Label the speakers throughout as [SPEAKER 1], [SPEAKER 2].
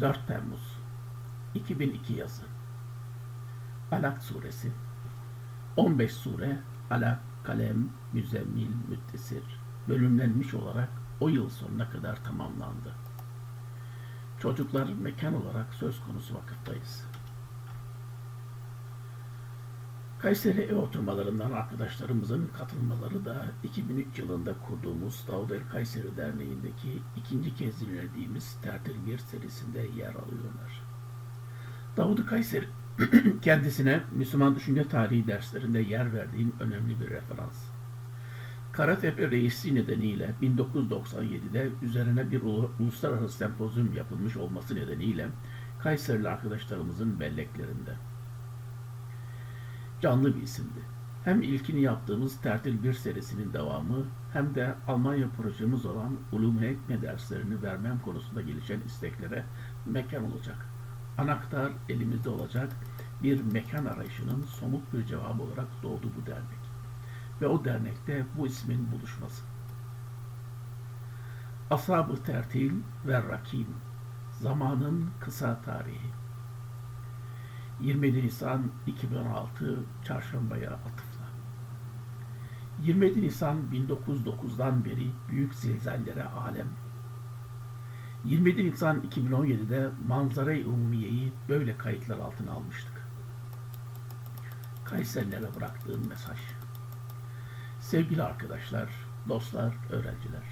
[SPEAKER 1] 4 Temmuz 2002 yazı. Alak suresi. 15 sure Alak, Kalem, Müzzemmil, Müddessir bölümlenmiş olarak o yıl sonuna kadar tamamlandı. Çocuklar mekan olarak söz konusu vakıftayız. Kayseri ev oturmalarından arkadaşlarımızın katılmaları da 2003 yılında kurduğumuz Davud el Kayseri Derneği'ndeki ikinci kez dinlediğimiz Tertil 1 serisinde yer alıyorlar. Davud Kayseri kendisine Müslüman düşünce tarihi derslerinde yer verdiğim önemli bir referans. Karatepe Reisliği nedeniyle 1997'de üzerine bir uluslararası sempozyum yapılmış olması nedeniyle Kayserili arkadaşlarımızın belleklerinde. Canlı bir isimdi. Hem ilkini yaptığımız Tertil 1 serisinin devamı hem de Almanya projemiz olan Ulûm-i Hikme derslerini vermem konusunda gelişen isteklere mekan olacak. Anahtar elimizde olacak bir mekan arayışının somut bir cevabı olarak doğdu bu dernek. Ve o dernekte bu ismin buluşması. Ashab-ı Tertil ve Rakim, zamanın kısa tarihi. 27 Nisan 2016 Çarşamba'ya atıfla. 27 Nisan 1909'dan beri büyük zilzallere alem. 27 Nisan 2017'de Manzara-i Umumiye'yi böyle kayıtlar altına almıştık. Kayserilere bıraktığım mesaj. Sevgili arkadaşlar, dostlar, öğrenciler.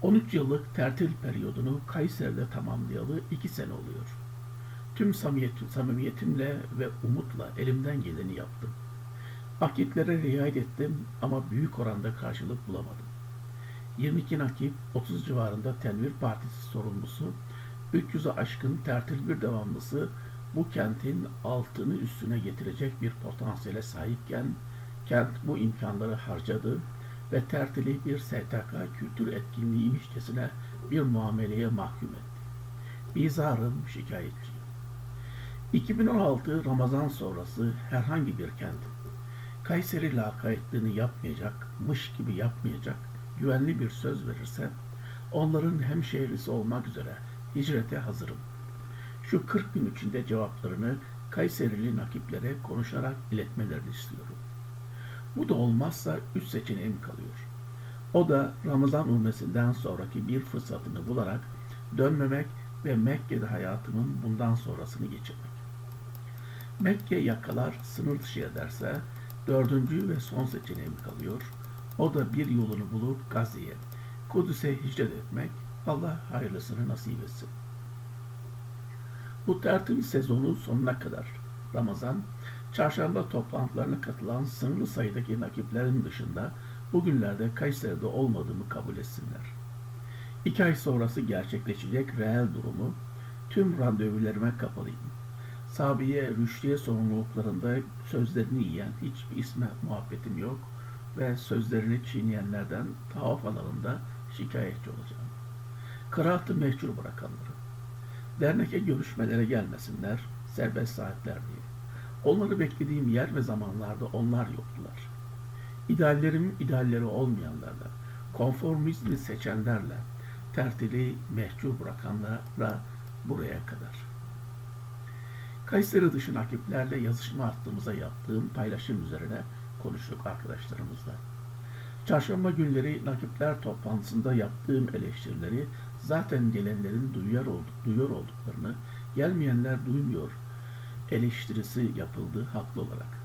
[SPEAKER 1] 13 yıllık tertil periyodunu Kayseri'de tamamlayalı 2 sene oluyor. Tüm samimiyetimle ve umutla elimden geleni yaptım. Akitlere riayet ettim ama büyük oranda karşılık bulamadım. 22 nakip, 30 civarında Tenvir Partisi sorumlusu, 300'e aşkın tertil bir devamlısı bu kentin altını üstüne getirecek bir potansiyele sahipken kent bu imkanları harcadı ve tertili bir STK kültür etkinliğiymişçesine bir muameleye mahkum etti. Bizarım, şikayetçiyim. 2016 Ramazan sonrası herhangi bir kent Kayseri lakaytlığını yapmayacakmış gibi yapmayacak güvenli bir söz verirse onların hemşehrisi olmak üzere hicrete hazırım. Şu 40 gün içinde cevaplarını Kayserili nakiplere konuşarak iletmelerini istiyorum. Bu da olmazsa 3 seçeneğim kalıyor. O da Ramazan umresinden sonraki bir fırsatını bularak dönmemek ve Mekke'de hayatımın bundan sonrasını geçirmek. Mekke yakalar sınır dışı ederse 4. ve son seçeneğim kalıyor. O da bir yolunu bulur Gazze'ye, Kudüs'e hicret etmek. Allah hayırlısını nasip etsin. Bu tertip sezonu sonuna kadar Ramazan, çarşamba toplantılarına katılan sınırlı sayıdaki nakiplerin dışında bugünlerde Kayseri'de olmadığımı kabul etsinler. 2 ay sonrası gerçekleşecek reel durumu tüm randevularıma kapalıyım. Sabiye, Rüşdiye sorumluluklarında sözlerini yiyen hiçbir isme muhabbetim yok ve sözlerini çiğneyenlerden tavaf alanında şikayetçi olacağım. Kıraatı mehcur bırakanları. Derneke görüşmelere gelmesinler, serbest saatler diye. Onları beklediğim yer ve zamanlarda onlar yoktular. İdeallerimin idealleri olmayanlarla, konformizmi seçenlerle, tertili mehcur bırakanlara buraya kadar. Kayseri dışı nakiplerle yazışma hattımıza yaptığım paylaşım üzerine konuştuk arkadaşlarımızla. Çarşamba günleri nakipler toplantısında yaptığım eleştirileri zaten gelenlerin duyuyor olduklarını, gelmeyenler duymuyor eleştirisi yapıldı haklı olarak.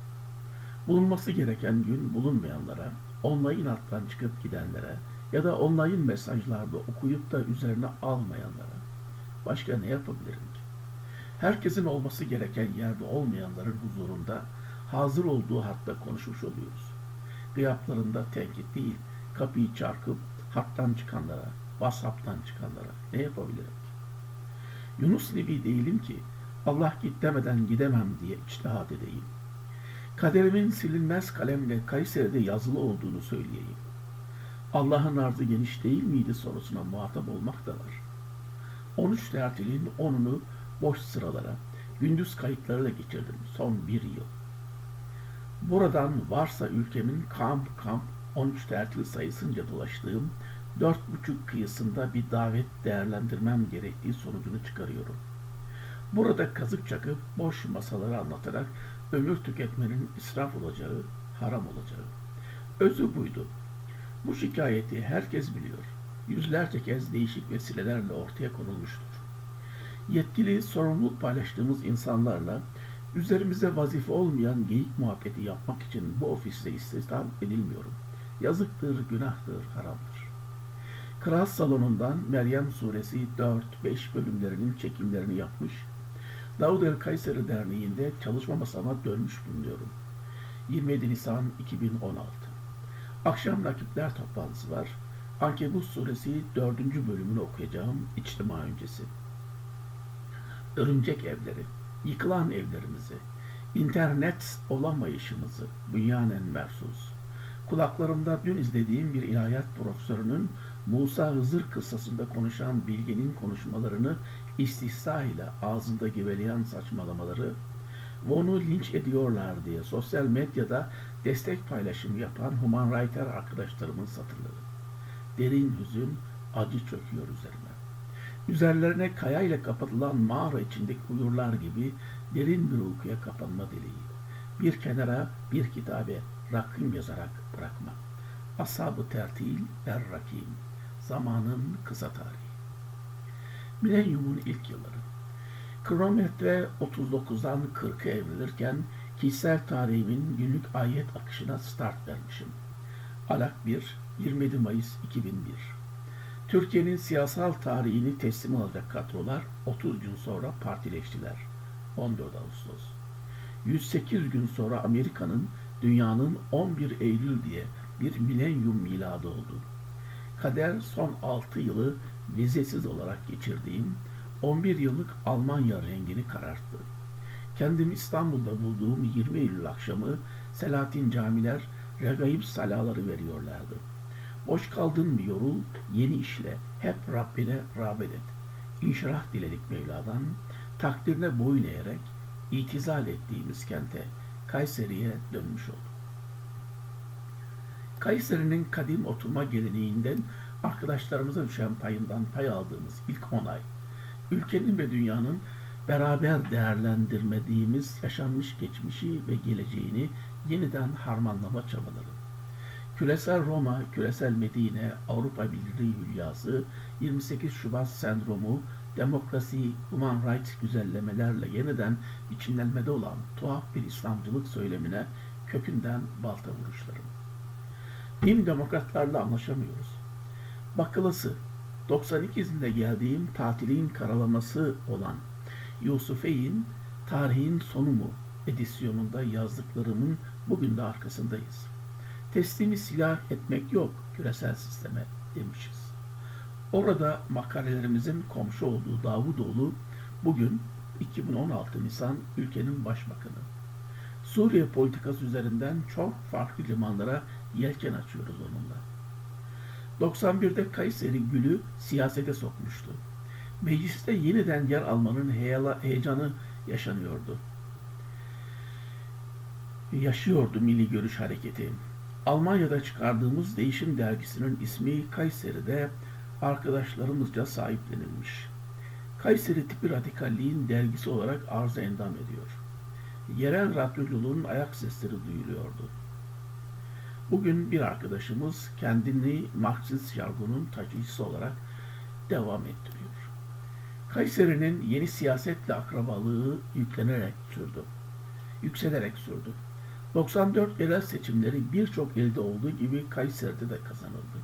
[SPEAKER 1] Bulunması gereken gün bulunmayanlara, online hattan çıkıp gidenlere ya da online mesajlarda okuyup da üzerine almayanlara başka ne yapabilirim ki? Herkesin olması gereken yerde olmayanların huzurunda hazır olduğu hatta konuşmuş oluyoruz. Gıyaplarında tenkit değil, kapıyı çarpıp hattan çıkanlara, WhatsApp'tan çıkanlara ne yapabilirim ki? Yunus Nebi değilim ki Allah git demeden gidemem diye içtihat edeyim. Kaderimin silinmez kalemle Kayseri'de yazılı olduğunu söyleyeyim. Allah'ın arzı geniş değil miydi sorusuna muhatap olmak da var. 13 tertilin 10'unu boş sıralara, gündüz kayıtlarıyla geçirdim son 1 yıl. Buradan varsa ülkemin kamp 13 tertil sayısınca dolaştığım 4,5 kıyısında bir davet değerlendirmem gerektiği sonucunu çıkarıyorum. Burada kazık çakıp boş masaları anlatarak ömür tüketmenin israf olacağı, haram olacağı. Özü buydu. Bu şikayeti herkes biliyor. Yüzlerce kez değişik vesilelerle ortaya konulmuştur. Yetkili, sorumluluk paylaştığımız insanlarla üzerimize vazife olmayan geyik muhabbeti yapmak için bu ofiste istihdam edilmiyorum. Yazıktır, günahtır, haramdır. Kral Salonu'ndan Meryem Suresi 4-5 bölümlerinin çekimlerini yapmış, Davud el Kayseri Derneği'nde çalışma masama dönmüş bulunuyorum. 27 Nisan 2016. Akşam rakipler toplantısı var. Ankebut Suresi 4. bölümünü okuyacağım içtima öncesi. Örümcek evleri, yıkılan evlerimizi, internet olamayışımızı, bünyanen mersus. Kulaklarımda dün izlediğim bir ilahiyat profesörünün Musa Hızır kıssasında konuşan bilginin konuşmalarını istihza ile ağzında geveleyen saçmalamaları ve onu linç ediyorlar diye sosyal medyada destek paylaşımı yapan human writer arkadaşlarımın satırları. Derin hüzün, acı çöküyor üzerime. Üzerlerine kaya ile kapatılan mağara içindeki uyurlar gibi derin bir uykuya kapanma dileği. Bir kenara bir kitabe rakım yazarak bırakma. Ashab-ı tertil er-rakim. Zamanın kısa tarihi. Milenyumun ilk yılları. Kronometre 39'dan 40'a evrilirken kişisel tarihimin günlük ayet akışına start vermişim. Alak 1, 27 Mayıs 2001. Türkiye'nin siyasal tarihini teslim alacak kadrolar 30 gün sonra partileştiler. 14 Ağustos. 108 gün sonra Amerika'nın dünyanın 11 Eylül diye bir milenyum miladı oldu. Kader son 6 yılı vizesiz olarak geçirdiğim 11 yıllık Almanya rengini kararttı. Kendimi İstanbul'da bulduğum 20 Eylül akşamı Selahattin camiler regaib salaları veriyorlardı. Boş kaldın mı yorul, yeni işle, hep Rabbine rağbet et. İnşirah diledik Mevla'dan, takdirine boyun eğerek itizal ettiğimiz kente, Kayseri'ye dönmüş olduk. Kayseri'nin kadim oturma geleneğinden arkadaşlarımıza düşen payından pay aldığımız ilk 10 ay, ülkenin ve dünyanın beraber değerlendirmediğimiz yaşanmış geçmişi ve geleceğini yeniden harmanlama çabaları. Küresel Roma, küresel Medine, Avrupa Birliği hülyası, 28 Şubat sendromu, demokrasi, human rights güzellemelerle yeniden biçimlenmede olan tuhaf bir İslamcılık söylemine kökünden balta vuruşlarım. Din demokratlarla anlaşamıyoruz. Bakılısı, 92'sinde geldiğim tatilin karalaması olan Yusufeyn, Tarihin Sonu mu edisyonunda yazdıklarımın bugün de arkasındayız. Teslimi silah etmek yok küresel sisteme demişiz. Orada makalelerimizin komşu olduğu Davutoğlu bugün 2016 Nisan ülkenin başbakanı. Suriye politikası üzerinden çok farklı limanlara yelken açıyoruz onunla. 91'de Kayseri Gül'ü siyasete sokmuştu. Mecliste yeniden yer almanın heyecanı yaşıyordu Milli Görüş Hareketi. Almanya'da çıkardığımız Değişim dergisinin ismi Kayseri'de arkadaşlarımızca sahiplenilmiş. Kayseri tipi radikalliğin dergisi olarak arıza endam ediyor. Yerel radyoculuğun ayak sesleri duyuluyordu. Bugün bir arkadaşımız kendini Marksist jargonun taşıyıcısı olarak devam ettiriyor. Kayseri'nin yeni siyasetle akrabalığı yükselerek sürdü. 94 yerel seçimleri birçok ilde olduğu gibi Kayseri'de de kazanıldı.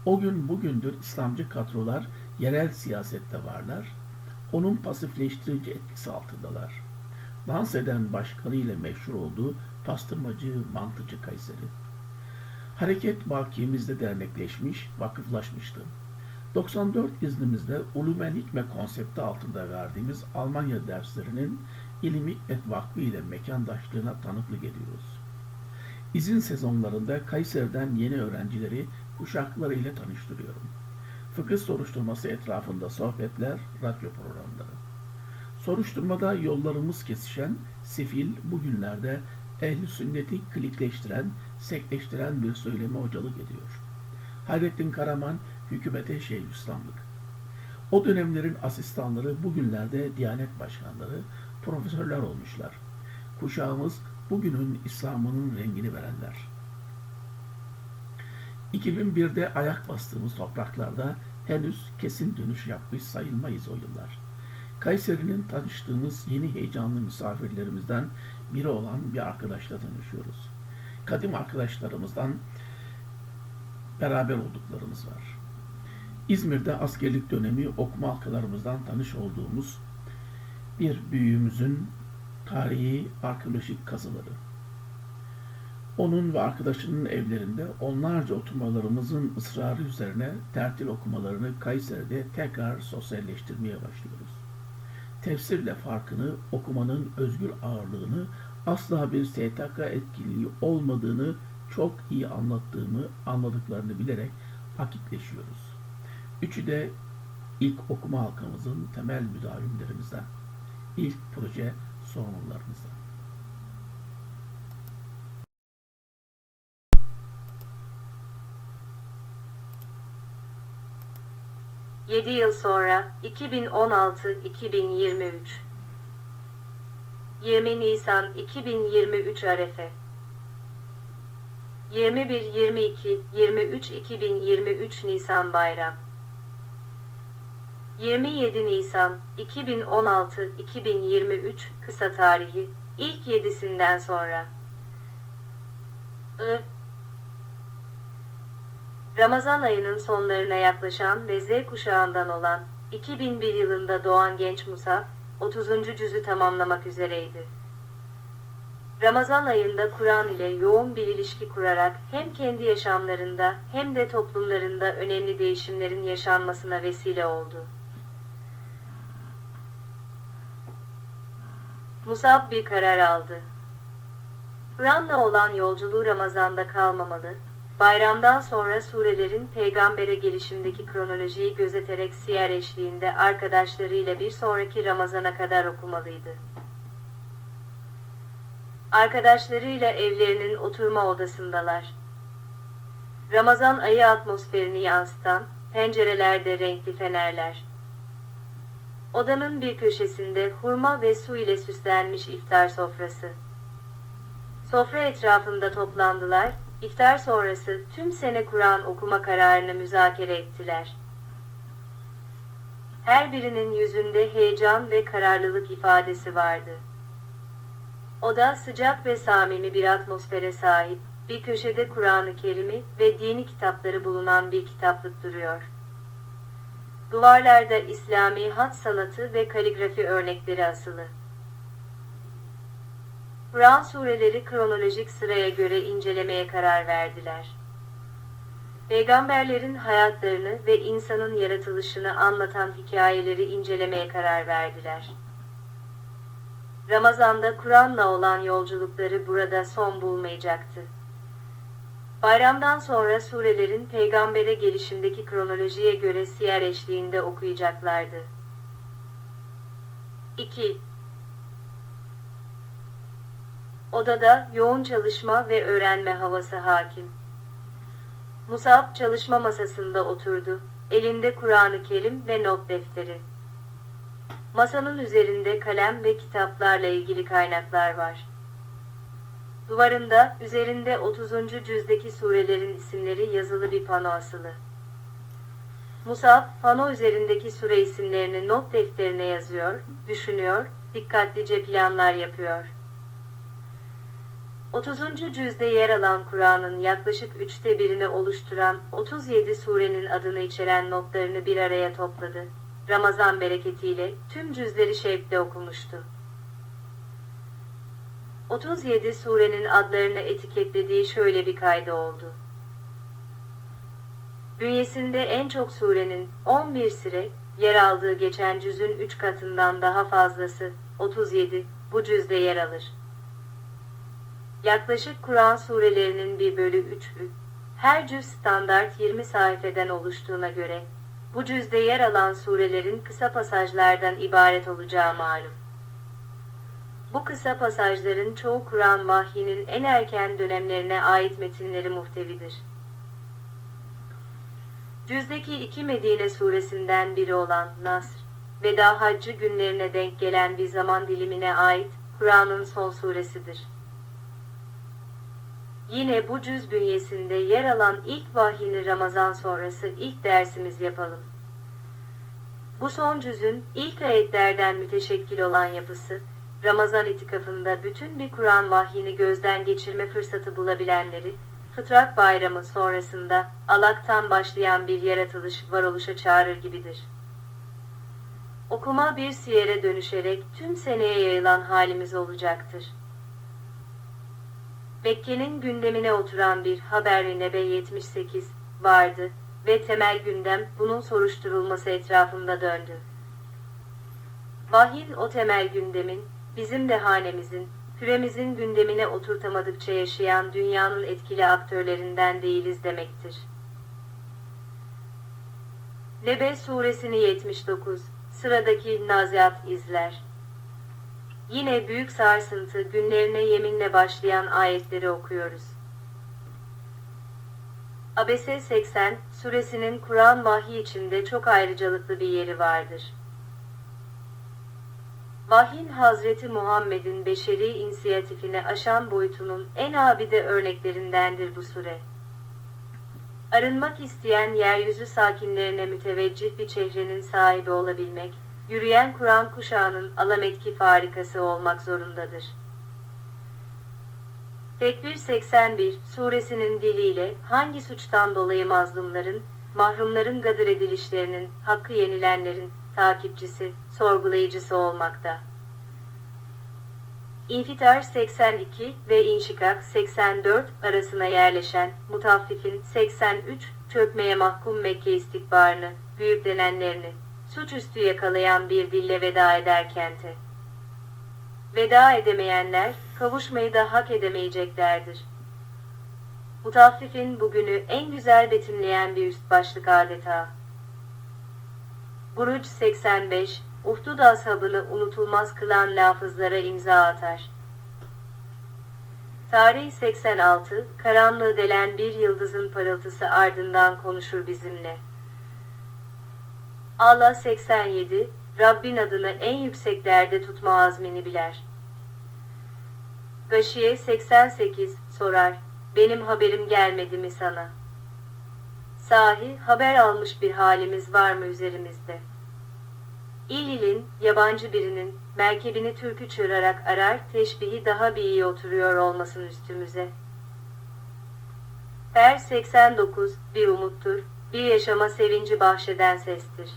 [SPEAKER 1] O gün bugündür İslamcı kadrolar yerel siyasette varlar. Onun pasifleştirici etkisi altındalar. Dans eden başkanı ile meşhur olduğu pastırmacı, mantıcı Kayseri. Hareket bakiyemizde dernekleşmiş, vakıflaşmıştı. 94 iznimizde Ulumen Hikme konsepti altında verdiğimiz Almanya derslerinin İlim Hikmet Vakfı ile mekandaşlığına tanıklık ediyoruz. İzin sezonlarında Kayseri'den yeni öğrencileri kuşakları ile tanıştırıyorum. Fıkıh soruşturması etrafında sohbetler, radyo programları. Soruşturmada yollarımız kesişen sifil bugünlerde ehl-i sünneti klikleştiren, sekleştiren bir söyleme hocalık ediyor. Hayrettin Karaman hükümete Şeyhülislamlık. O dönemlerin asistanları bugünlerde Diyanet başkanları, profesörler olmuşlar. Kuşağımız bugünün İslam'ının rengini verenler. 2001'de ayak bastığımız topraklarda henüz kesin dönüş yapmış sayılmayız o yıllar. Kayseri'nin tanıştığımız yeni heyecanlı misafirlerimizden biri olan bir arkadaşla tanışıyoruz. Kadim arkadaşlarımızdan beraber olduklarımız var. İzmir'de askerlik dönemi okuma halkalarımızdan tanış olduğumuz bir büyüğümüzün tarihi arkeolojik kazıları. Onun ve arkadaşının evlerinde onlarca oturmalarımızın ısrarı üzerine tertil okumalarını Kayseri'de tekrar sosyalleştirmeye başlıyoruz. Tefsirle farkını, okumanın özgür ağırlığını, asla bir STK etkinliği olmadığını çok iyi anladıklarını bilerek akitleşiyoruz. Üçü de ilk okuma halkamızın temel müdavimlerimizden, ilk proje sorumlularımızdan.
[SPEAKER 2] 7 yıl sonra 2016-2023 20 Nisan 2023 Arefe 21-22-23 Nisan Bayram 27 Nisan 2016-2023 Kısa tarihi ilk 7'sinden sonra Ramazan ayının sonlarına yaklaşan ve Z kuşağından olan 2001 yılında doğan genç Musa, 30. cüzü tamamlamak üzereydi. Ramazan ayında Kur'an ile yoğun bir ilişki kurarak hem kendi yaşamlarında hem de toplumlarında önemli değişimlerin yaşanmasına vesile oldu. Musab bir karar aldı. Kur'an'la olan yolculuğu Ramazan'da kalmamalı, bayramdan sonra surelerin peygambere gelişimdeki kronolojiyi gözeterek siyer eşliğinde arkadaşlarıyla bir sonraki Ramazan'a kadar okumalıydı. Arkadaşlarıyla evlerinin oturma odasındalar. Ramazan ayı atmosferini yansıtan, pencerelerde renkli fenerler. Odanın bir köşesinde hurma ve su ile süslenmiş iftar sofrası. Sofra etrafında toplandılar, iftar sonrası tüm sene Kur'an okuma kararını müzakere ettiler. Her birinin yüzünde heyecan ve kararlılık ifadesi vardı. Oda sıcak ve samimi bir atmosfere sahip, bir köşede Kur'an-ı Kerim'i ve dini kitapları bulunan bir kitaplık duruyor. Duvarlarda İslami hat sanatı ve kaligrafi örnekleri asılı. Kur'an sureleri kronolojik sıraya göre incelemeye karar verdiler. Peygamberlerin hayatlarını ve insanın yaratılışını anlatan hikayeleri incelemeye karar verdiler. Ramazan'da Kur'an'la olan yolculukları burada son bulmayacaktı. Bayramdan sonra surelerin peygambere gelişimdeki kronolojiye göre siyer eşliğinde okuyacaklardı. 2. Odada yoğun çalışma ve öğrenme havası hakim. Musab çalışma masasında oturdu, elinde Kur'an-ı Kerim ve not defteri. Masanın üzerinde kalem ve kitaplarla ilgili kaynaklar var. Duvarında, üzerinde 30. cüzdeki surelerin isimleri yazılı bir pano asılı. Musab, pano üzerindeki sure isimlerini not defterine yazıyor, düşünüyor, dikkatlice planlar yapıyor. 30. cüzde yer alan Kur'an'ın yaklaşık 1/3'ünü oluşturan 37 surenin adını içeren notlarını bir araya topladı. Ramazan bereketiyle tüm cüzleri şevkle okumuştu. 37 surenin adlarını etiketlediği şöyle bir kaydı oldu. Bünyesinde en çok surenin 11 sure yer aldığı geçen cüzün 3 katından daha fazlası, 37, bu cüzde yer alır. Yaklaşık Kur'an surelerinin 1/3'ü, her cüz standart 20 sayfeden oluştuğuna göre, bu cüzde yer alan surelerin kısa pasajlardan ibaret olacağı malum. Bu kısa pasajların çoğu Kur'an vahyinin en erken dönemlerine ait metinleri muhtevidir. Cüzdeki 2 Medine suresinden biri olan Nasr, Veda Haccı günlerine denk gelen bir zaman dilimine ait Kur'an'ın son suresidir. Yine bu cüz bünyesinde yer alan ilk vahyini Ramazan sonrası ilk dersimiz yapalım. Bu son cüzün ilk ayetlerden müteşekkil olan yapısı, Ramazan itikafında bütün bir Kur'an vahyini gözden geçirme fırsatı bulabilenleri, Fıtrat Bayramı sonrasında alaktan başlayan bir yaratılış varoluşa çağırır gibidir. Okuma bir siyere dönüşerek tüm seneye yayılan halimiz olacaktır. Mekke'nin gündemine oturan bir Haber-i Nebe 78 vardı ve temel gündem bunun soruşturulması etrafında döndü. Vahyin o temel gündemin, bizim de hanemizin, küremizin gündemine oturtamadıkça yaşayan dünyanın etkili aktörlerinden değiliz demektir. Nebe suresini 79, sıradaki Naziat izler. Yine büyük sarsıntı günlerine yeminle başlayan ayetleri okuyoruz. Abese 80 suresinin Kur'an vahyi içinde çok ayrıcalıklı bir yeri vardır. Vahyin Hazreti Muhammed'in beşeri inisiyatifini aşan boyutunun en abide örneklerindendir bu sure. Arınmak isteyen yeryüzü sakinlerine müteveccih bir çehrenin sahibi olabilmek, yürüyen Kur'an kuşağının alametki farikası olmak zorundadır. Tekvir 81 suresinin diliyle hangi suçtan dolayı mazlumların, mahrumların gadır edilişlerinin, hakkı yenilenlerin takipçisi, sorgulayıcısı olmakta. İnfitar 82 ve İnşikak 84 arasına yerleşen Mutaffifin 83 çökmeye mahkum Mekke istikbarını, büyüklenenlerini, suçüstü yakalayan bir dille veda eder kente. Veda edemeyenler, kavuşmayı da hak edemeyeceklerdir. Mutaffifin bugünü en güzel betimleyen bir üst başlık adeta. Buruc 85, Uhdud ashabını unutulmaz kılan lafızlara imza atar. Tarih 86, karanlığı delen bir yıldızın parıltısı ardından konuşur bizimle. Allah 87, Rabbin adını en yükseklerde tutma azmini biler. Gâşiye 88, sorar, benim haberim gelmedi mi sana? Sahi, haber almış bir halimiz var mı üzerimizde? İlil'in, yabancı birinin, merkebini türkü çığırarak arar, teşbihi daha bir iyi oturuyor olmasın üstümüze. Her 89, bir umuttur, bir yaşama sevinci bahşeden sestir.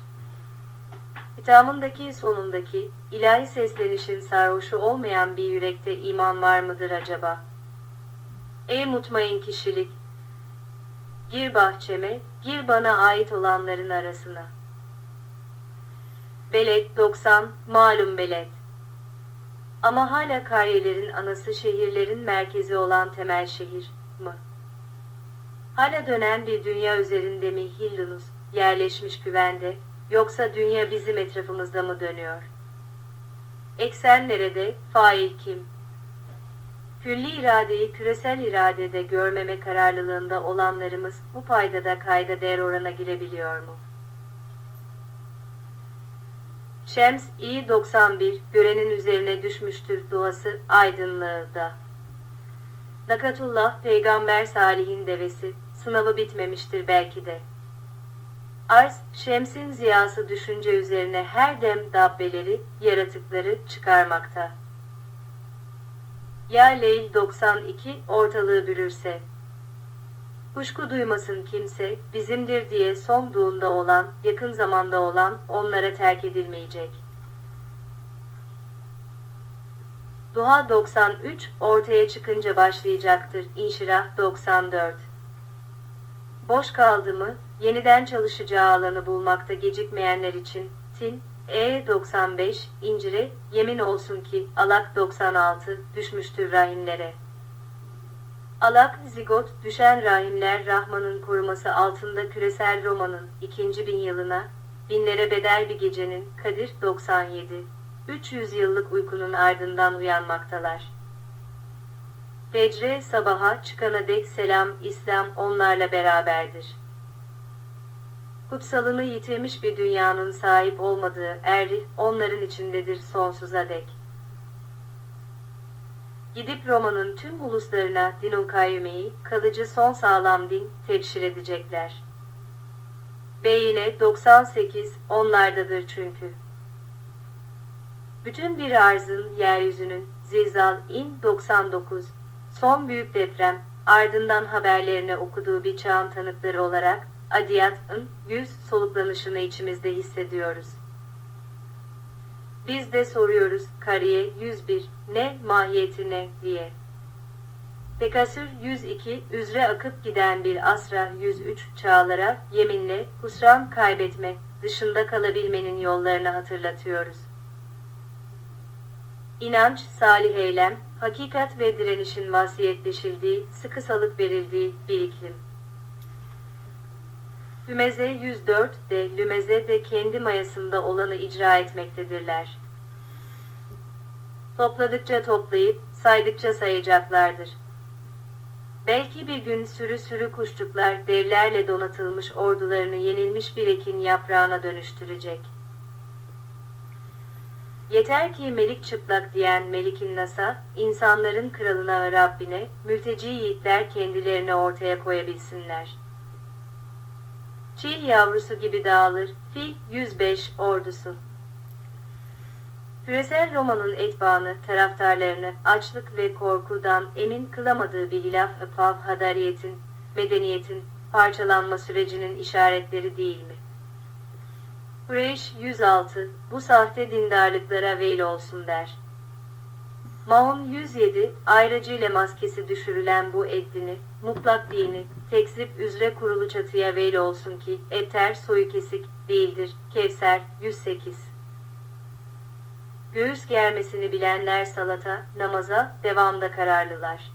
[SPEAKER 2] Hitamındaki sonundaki, ilahi seslenişin sarhoşu olmayan bir yürekte iman var mıdır acaba? Ey mutmain kişilik! Gir bahçeme, gir bana ait olanların arasına. Beled 90, malum Beled. Ama hala karyelerin anası şehirlerin merkezi olan temel şehir mı? Hala dönen bir dünya üzerinde mi Hillunus, yerleşmiş güvende, yoksa dünya bizim etrafımızda mı dönüyor? Eksen nerede, fail kim? Külli iradeyi küresel iradede görmeme kararlılığında olanlarımız bu paydada kayda değer orana girebiliyor mu? Şems İ 91 görenin üzerine düşmüştür duası aydınlığı da. Nakatullah Peygamber Salih'in devesi, sınavı bitmemiştir belki de. Arz, Şems'in ziyası düşünce üzerine her dem dabbeleri, yaratıkları çıkarmakta. Ya Leyl 92 ortalığı bürürse. Kuşku duymasın kimse, bizimdir diye somduğunda olan, yakın zamanda olan, onlara terk edilmeyecek. Duha 93 ortaya çıkınca başlayacaktır. İnşirah 94. Boş kaldı mı, yeniden çalışacağı alanı bulmakta gecikmeyenler için, Tin, E95, İncire, yemin olsun ki, Alak 96, düşmüştür rahimlere. Alak, zigot, düşen rahimler Rahman'ın koruması altında küresel Roma'nın 2000 yılına, binlere bedel bir gecenin, Kadir 97, 300 yıllık uykunun ardından uyanmaktalar. Fecre, sabaha çıkana dek selam, İslam onlarla beraberdir. Kutsalını yitirmiş bir dünyanın sahip olmadığı erri onların içindedir sonsuza dek. Gidip Roma'nın tüm uluslarına Dinul Kayyume'yi, kalıcı son sağlam din, tebşir edecekler. Ve yine 98, onlardadır çünkü. Bütün bir arzın, yeryüzünün, zilzal, in 99, son büyük deprem, ardından haberlerini okuduğu bir çağın tanıkları olarak, Adiyat'ın yüz soluklanışını içimizde hissediyoruz. Biz de soruyoruz, Kariye 101, ne, mahiyeti ne, diye. Tekasür 102, üzre akıp giden bir asra 103, çağlara, yeminle, husran kaybetme, dışında kalabilmenin yollarını hatırlatıyoruz. İnanç, salih eylem, hakikat ve direnişin vasiyetleşildiği, sıkı salık verildiği bir iklim. Hümeze 104 de Lümeze de kendi mayasında olanı icra etmektedirler. Topladıkça toplayıp, saydıkça sayacaklardır. Belki bir gün sürü sürü kuşçuklar devlerle donatılmış ordularını yenilmiş bir ekin yaprağına dönüştürecek. Yeter ki Melik çıplak diyen Melik'in Nas'a, insanların kralına ve Rabbine, mülteci yiğitler kendilerini ortaya koyabilsinler. Çiğ yavrusu gibi dağılır, Fil 105 ordusu. Küresel Roma'nın etbaanı, taraftarlarını açlık ve korkudan emin kılamadığı bir hilaf-ı hadariyetin, medeniyetin parçalanma sürecinin işaretleri değil mi? Kureyş 106, bu sahte dindarlıklara veil olsun der. Maun 107, ayracıyla maskesi düşürülen bu eddini, mutlak dini, tekzip üzere kurulu çatıya veil olsun ki, eter soyu kesik, değildir. Kevser 108. Göğüs germesini bilenler salata, namaza, devamda kararlılar.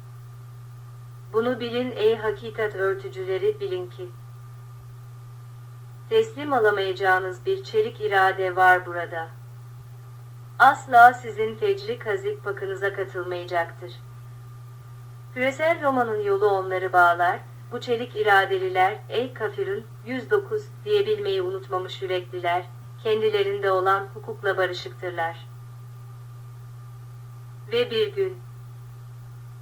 [SPEAKER 2] Bunu bilin ey hakikat örtücüleri, bilin ki, teslim alamayacağınız bir çelik irade var burada. Asla sizin fecri kazık pakınıza katılmayacaktır. Küresel Roma'nın yolu onları bağlar, bu çelik iradeliler, ey kafirun, 109 diyebilmeyi unutmamış yürekliler, kendilerinde olan hukukla barışıktırlar. Ve bir gün,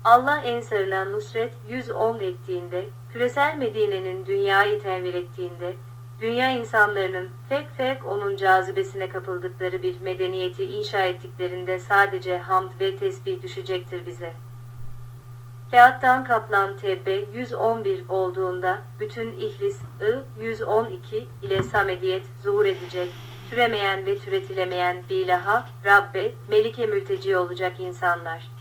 [SPEAKER 2] Allah ensarına nusret 110 ettiğinde, küresel Medine'nin dünyayı tenvir ettiğinde, dünya insanlarının fek onun cazibesine kapıldıkları bir medeniyeti inşa ettiklerinde sadece hamd ve tesbih düşecektir bize. Kağıttan kaplan Tebbe 111 olduğunda bütün ihlis 112 ile samediyet zuhur edecek, türemeyen ve türetilemeyen bilaha, Rabbe, Melike mülteci olacak insanlar.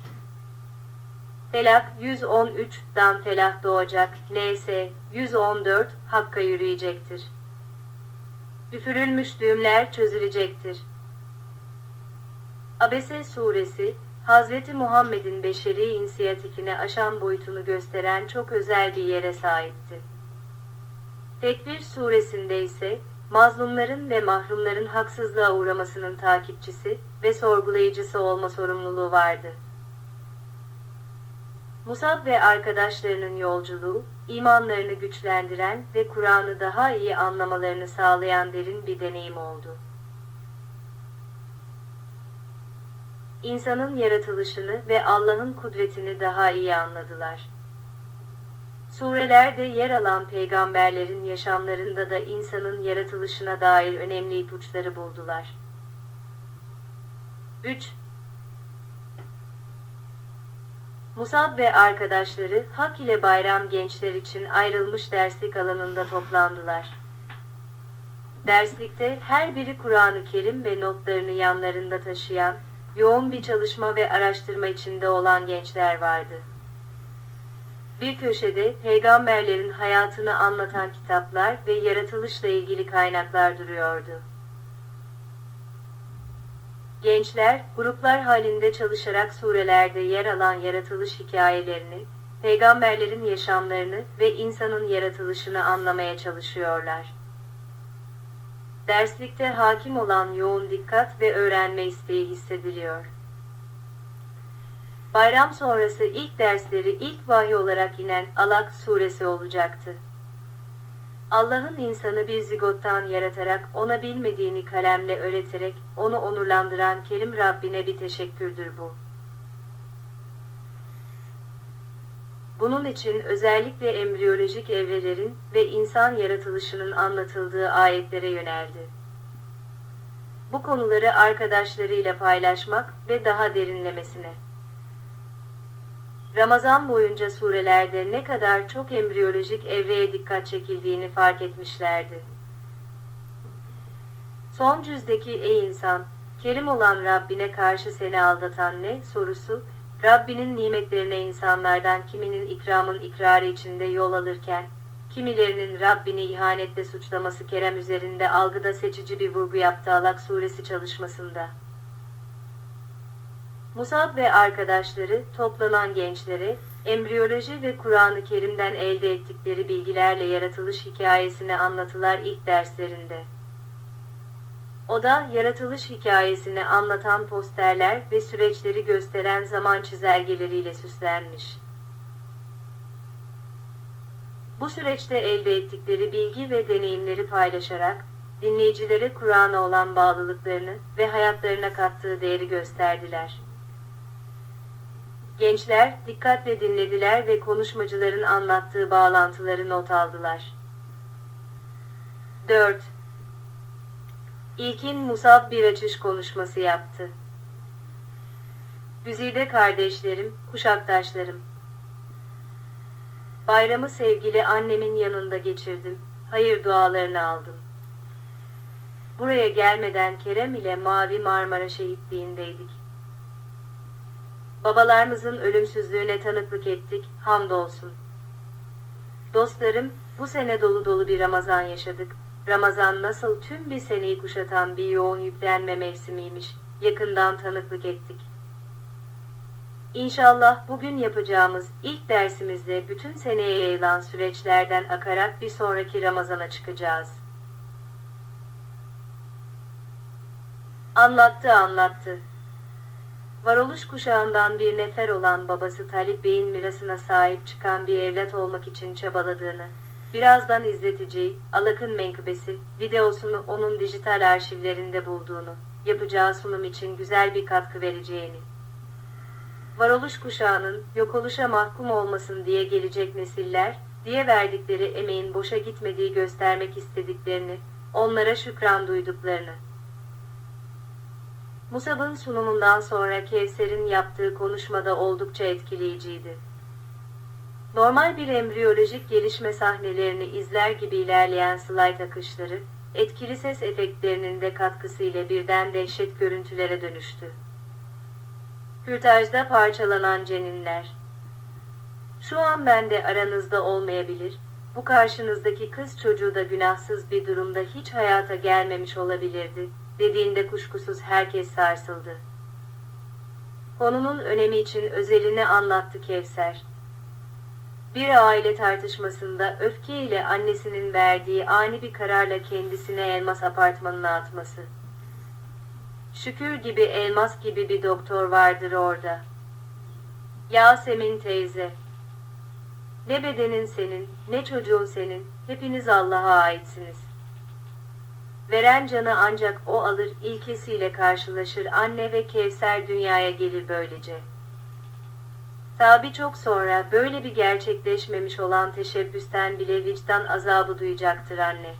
[SPEAKER 2] Felak 113'dan felah doğacak, NS 114 Hakk'a yürüyecektir. Üfürülmüş düğümler çözülecektir. Abese suresi, Hazreti Muhammed'in beşeri inisiyatifine aşan boyutunu gösteren çok özel bir yere sahipti. Tekvir suresinde ise, mazlumların ve mahrumların haksızlığa uğramasının takipçisi ve sorgulayıcısı olma sorumluluğu vardı. Musab ve arkadaşlarının yolculuğu, imanlarını güçlendiren ve Kur'an'ı daha iyi anlamalarını sağlayan derin bir deneyim oldu. İnsanın yaratılışını ve Allah'ın kudretini daha iyi anladılar. Surelerde yer alan peygamberlerin yaşamlarında da insanın yaratılışına dair önemli ipuçları buldular. 3. Musab ve arkadaşları Hak ile Bayram gençler için ayrılmış derslik alanında toplandılar. Derslikte her biri Kur'an-ı Kerim ve notlarını yanlarında taşıyan, yoğun bir çalışma ve araştırma içinde olan gençler vardı. Bir köşede peygamberlerin hayatını anlatan kitaplar ve yaratılışla ilgili kaynaklar duruyordu. Gençler, gruplar halinde çalışarak surelerde yer alan yaratılış hikayelerini, peygamberlerin yaşamlarını ve insanın yaratılışını anlamaya çalışıyorlar. Derslikte hakim olan yoğun dikkat ve öğrenme isteği hissediliyor. Bayram sonrası ilk dersleri ilk vahiy olarak inen Alak suresi olacaktı. Allah'ın insanı bir zigottan yaratarak ona bilmediğini kalemle öğreterek onu onurlandıran Kerim Rabbine bir teşekkürdür bu. Bunun için özellikle embriyolojik evrelerin ve insan yaratılışının anlatıldığı ayetlere yöneldi. Bu konuları arkadaşlarıyla paylaşmak ve daha derinlemesine. Ramazan boyunca surelerde ne kadar çok embriyolojik evreye dikkat çekildiğini fark etmişlerdi. Son cüzdeki "Ey insan, kerim olan Rabbine karşı seni aldatan ne?" sorusu, Rabbinin nimetlerine insanlardan kiminin ikramın ikrarı içinde yol alırken, kimilerinin Rabbini ihanetle suçlaması Kerem üzerinde algıda seçici bir vurgu yaptı Alak suresi çalışmasında. Musab ve arkadaşları toplanan gençlere, embriyoloji ve Kur'an-ı Kerim'den elde ettikleri bilgilerle yaratılış hikayesini anlatılar ilk derslerinde. O da yaratılış hikayesini anlatan posterler ve süreçleri gösteren zaman çizelgeleriyle süslenmiş. Bu süreçte elde ettikleri bilgi ve deneyimleri paylaşarak, dinleyicilere Kur'an'a olan bağlılıklarını ve hayatlarına kattığı değeri gösterdiler. Gençler dikkatle dinlediler ve konuşmacıların anlattığı bağlantıları not aldılar. 4. İlkin Musab bir açış konuşması yaptı. Güzide kardeşlerim, kuşaktaşlarım. Bayramı sevgili annemin yanında geçirdim, hayır dualarını aldım. Buraya gelmeden Kerem ile Mavi Marmara şehitliğindeydik. Babalarımızın ölümsüzlüğüne tanıklık ettik, hamdolsun. Dostlarım, bu sene dolu dolu bir Ramazan yaşadık. Ramazan nasıl tüm bir seneyi kuşatan bir yoğun yüklenme mevsimiymiş, yakından tanıklık ettik. İnşallah bugün yapacağımız ilk dersimizde bütün seneye yayılan süreçlerden akarak bir sonraki Ramazan'a çıkacağız. Anlattı. Varoluş kuşağından bir nefer olan babası Talip Bey'in mirasına sahip çıkan bir evlat olmak için çabaladığını, birazdan izleteceği Alak'ın menkıbesi videosunu onun dijital arşivlerinde bulduğunu, yapacağı sunum için güzel bir katkı vereceğini, varoluş kuşağının yok oluşa mahkum olmasın diye gelecek nesiller, diye verdikleri emeğin boşa gitmediği göstermek istediklerini, onlara şükran duyduklarını. Musab'ın sunumundan sonra Kevser'in yaptığı konuşmada oldukça etkileyiciydi. Normal bir embriyolojik gelişme sahnelerini izler gibi ilerleyen slide akışları, etkili ses efektlerinin de katkısıyla birden dehşet görüntülere dönüştü. Kürtajda parçalanan ceninler. Şu an ben de aranızda olmayabilir, bu karşınızdaki kız çocuğu da günahsız bir durumda hiç hayata gelmemiş olabilirdi, dediğinde kuşkusuz herkes sarsıldı. Konunun önemi için özelini anlattı Kevser. Bir aile tartışmasında öfkeyle annesinin verdiği ani bir kararla kendisine Elmas apartmanına atması. Şükür gibi Elmas gibi bir doktor vardır orada. Yasemin teyze. Ne bedenin senin, ne çocuğun senin, hepiniz Allah'a aitsiniz. Veren canı ancak o alır ilkesiyle karşılaşır anne ve Kevser dünyaya gelir böylece. Tabi çok sonra böyle bir gerçekleşmemiş olan teşebbüsten bile vicdan azabı duyacaktır anne.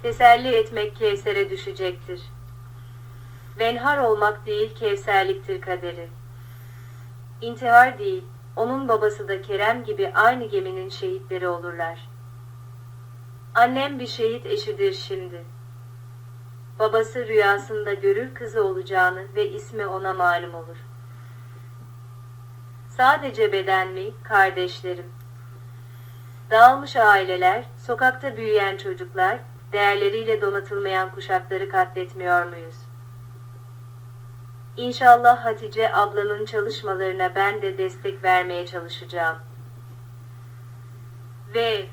[SPEAKER 2] Teselli etmek Kevser'e düşecektir. Venhar olmak değil Kevserliktir kaderi. İntihar değil, onun babası da Kerem gibi aynı geminin şehitleri olurlar. Annem bir şehit eşidir şimdi. Babası rüyasında görür kızı olacağını ve ismi ona malum olur. Sadece beden mi, kardeşlerim? Dağılmış aileler, sokakta büyüyen çocuklar, değerleriyle donatılmayan kuşakları katletmiyor muyuz? İnşallah Hatice ablanın çalışmalarına ben de destek vermeye çalışacağım. Ve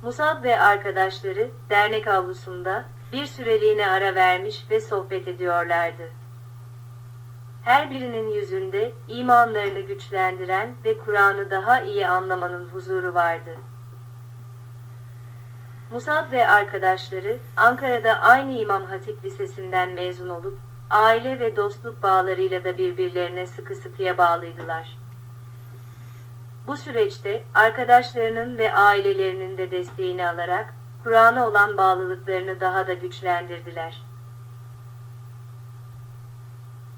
[SPEAKER 2] Musab ve arkadaşları dernek avlusunda bir süreliğine ara vermiş ve sohbet ediyorlardı. Her birinin yüzünde imanlarını güçlendiren ve Kur'an'ı daha iyi anlamanın huzuru vardı. Musab ve arkadaşları Ankara'da aynı İmam Hatip Lisesi'nden mezun olup aile ve dostluk bağlarıyla da birbirlerine sıkı sıkıya bağlıydılar. Bu süreçte arkadaşlarının ve ailelerinin de desteğini alarak Kur'an'a olan bağlılıklarını daha da güçlendirdiler.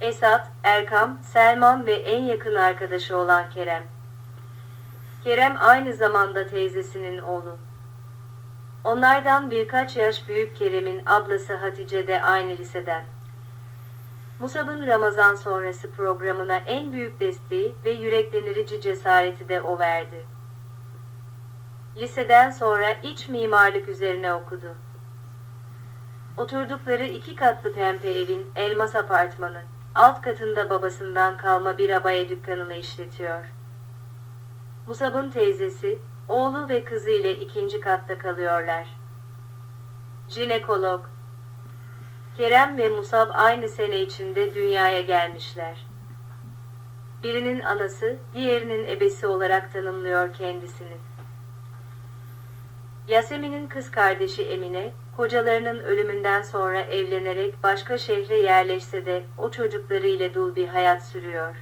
[SPEAKER 2] Esat, Erkam, Selman ve en yakın arkadaşı olan Kerem. Kerem aynı zamanda teyzesinin oğlu. Onlardan birkaç yaş büyük Kerem'in ablası Hatice de aynı liseden. Musab'ın Ramazan sonrası programına en büyük desteği ve yüreklendirici cesareti de o verdi. Liseden sonra iç mimarlık üzerine okudu. Oturdukları 2 katlı pembe evin elmas apartmanı, alt katında babasından kalma bir abaya dükkanını işletiyor. Musab'ın teyzesi, oğlu ve kızı ile 2. katta kalıyorlar. Jinekolog. Kerem ve Musab aynı sene içinde dünyaya gelmişler. Birinin anası, diğerinin ebesi olarak tanımlıyor kendisini. Yasemin'in kız kardeşi Emine, kocalarının ölümünden sonra evlenerek başka şehre yerleşse de o çocukları ile dul bir hayat sürüyor.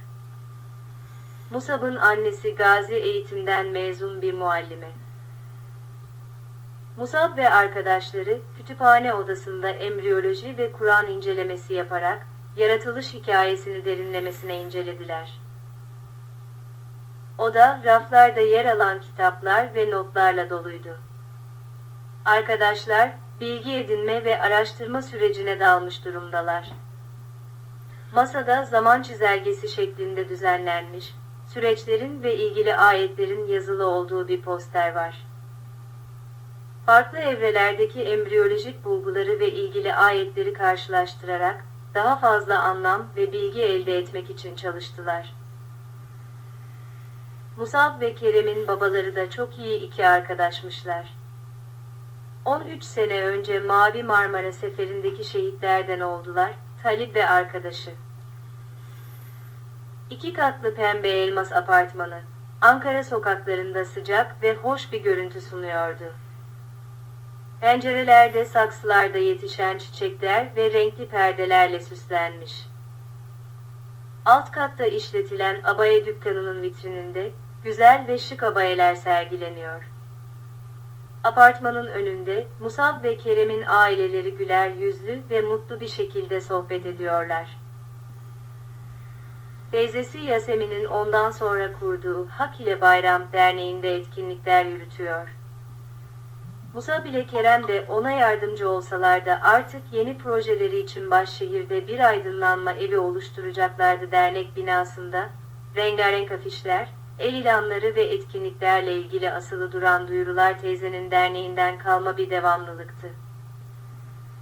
[SPEAKER 2] Musab'ın annesi Gazi eğitimden mezun bir muallime. Musab ve arkadaşları kütüphane odasında embriyoloji ve Kur'an incelemesi yaparak yaratılış hikayesini derinlemesine incelediler. Oda, raflarda yer alan kitaplar ve notlarla doluydu. Arkadaşlar, bilgi edinme ve araştırma sürecine dalmış durumdalar. Masada zaman çizelgesi şeklinde düzenlenmiş, süreçlerin ve ilgili ayetlerin yazılı olduğu bir poster var. Farklı evrelerdeki embriyolojik bulguları ve ilgili ayetleri karşılaştırarak daha fazla anlam ve bilgi elde etmek için çalıştılar. Musab ve Kerem'in babaları da çok iyi 2 arkadaşmışlar. 13 sene önce Mavi Marmara Seferi'ndeki şehitlerden oldular, Talip ve arkadaşı. 2 katlı pembe elmas apartmanı, Ankara sokaklarında sıcak ve hoş bir görüntü sunuyordu. Pencerelerde saksılarda yetişen çiçekler ve renkli perdelerle süslenmiş. Alt katta işletilen abaya dükkanının vitrininde güzel ve şık abayeler sergileniyor. Apartmanın önünde Musab ve Kerem'in aileleri güler yüzlü ve mutlu bir şekilde sohbet ediyorlar. Teyzesi Yasemin'in ondan sonra kurduğu Hak ile Bayram Derneği'nde etkinlikler yürütüyor. Musab ile Kerem de ona yardımcı olsalar da artık yeni projeleri için Başşehir'de bir aydınlanma evi oluşturacaklardı dernek binasında, rengarenk afişler, el ilanları ve etkinliklerle ilgili asılı duran duyurular teyzenin derneğinden kalma bir devamlılıktı.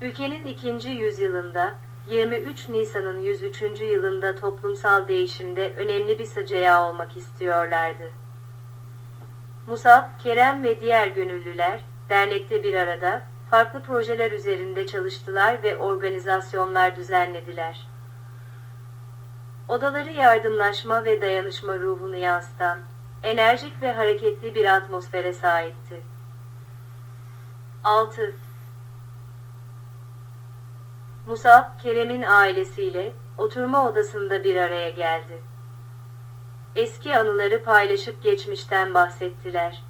[SPEAKER 2] Ülkenin 2. yüzyılında, 23 Nisan'ın 103. yılında toplumsal değişimde önemli bir sacayağı olmak istiyorlardı. Musab, Kerem ve diğer gönüllüler, dernekte bir arada, farklı projeler üzerinde çalıştılar ve organizasyonlar düzenlediler. Odaları yardımlaşma ve dayanışma ruhunu yansıtan, enerjik ve hareketli bir atmosfere sahipti. 6. Musab, Kerem'in ailesiyle oturma odasında bir araya geldi. Eski anıları paylaşıp geçmişten bahsettiler.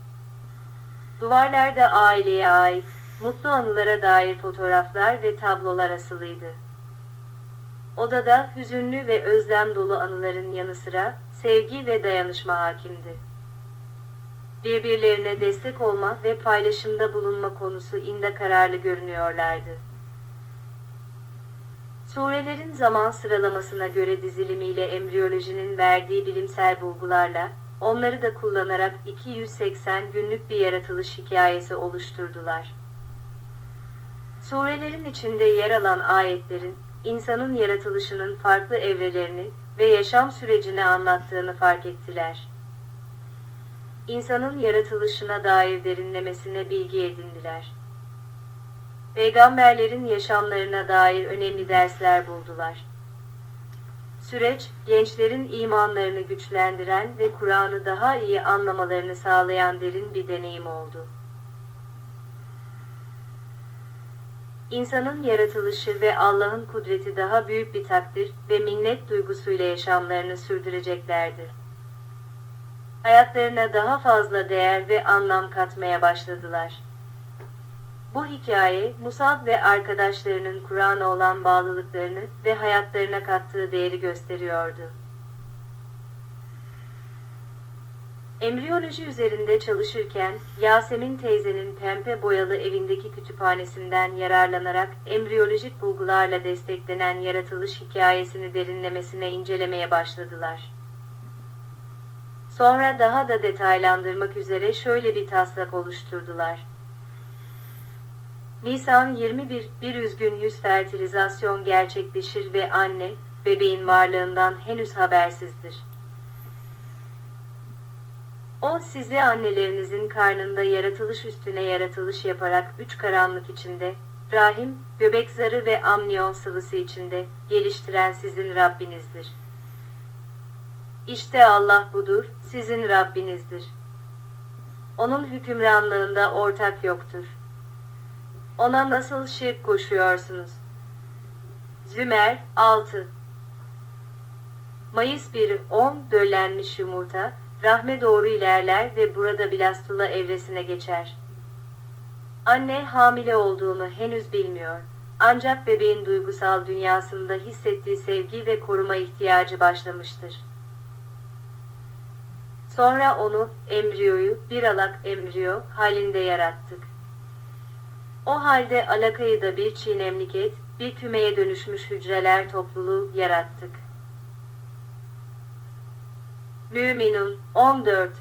[SPEAKER 2] Duvarlarda aileye ait, mutlu anılara dair fotoğraflar ve tablolar asılıydı. Odada hüzünlü ve özlem dolu anıların yanı sıra sevgi ve dayanışma hakimdi. Birbirlerine destek olma ve paylaşımda bulunma konusu inde kararlı görünüyorlardı. Surelerin zaman sıralamasına göre dizilimiyle embriyolojinin verdiği bilimsel bulgularla, onları da kullanarak 280 günlük bir yaratılış hikayesi oluşturdular. Surelerin içinde yer alan ayetlerin, insanın yaratılışının farklı evrelerini ve yaşam sürecini anlattığını fark ettiler. İnsanın yaratılışına dair derinlemesine bilgi edindiler. Peygamberlerin yaşamlarına dair önemli dersler buldular. Süreç, gençlerin imanlarını güçlendiren ve Kur'an'ı daha iyi anlamalarını sağlayan derin bir deneyim oldu. İnsanın yaratılışı ve Allah'ın kudreti daha büyük bir takdir ve minnet duygusuyla yaşamlarını sürdüreceklerdi. Hayatlarına daha fazla değer ve anlam katmaya başladılar. Bu hikaye, Musab ve arkadaşlarının Kur'an'a olan bağlılıklarını ve hayatlarına kattığı değeri gösteriyordu. Embriyoloji üzerinde çalışırken, Yasemin teyzenin pembe boyalı evindeki kütüphanesinden yararlanarak embriyolojik bulgularla desteklenen yaratılış hikayesini derinlemesine incelemeye başladılar. Sonra daha da detaylandırmak üzere şöyle bir taslak oluşturdular. Nisan 21, bir üzgün yüz fertilizasyon gerçekleşir ve anne, bebeğin varlığından henüz habersizdir. O sizi annelerinizin karnında yaratılış üstüne yaratılış yaparak üç karanlık içinde, rahim, göbek zarı ve amniyon sıvısı içinde geliştiren sizin Rabbinizdir. İşte Allah budur, sizin Rabbinizdir. Onun hükümranlığında ortak yoktur. Ona nasıl şirk koşuyorsunuz? Zümer 6. Mayıs 1, 10 döllenmiş yumurta, rahme doğru ilerler ve burada blastula evresine geçer. Anne hamile olduğunu henüz bilmiyor. Ancak bebeğin duygusal dünyasında hissettiği sevgi ve koruma ihtiyacı başlamıştır. Sonra onu, embriyoyu, bir alak embriyo halinde yarattık. O halde alakayı da bir çiğnemlik et, bir kümeye dönüşmüş hücreler topluluğu yarattık. Müminun 14.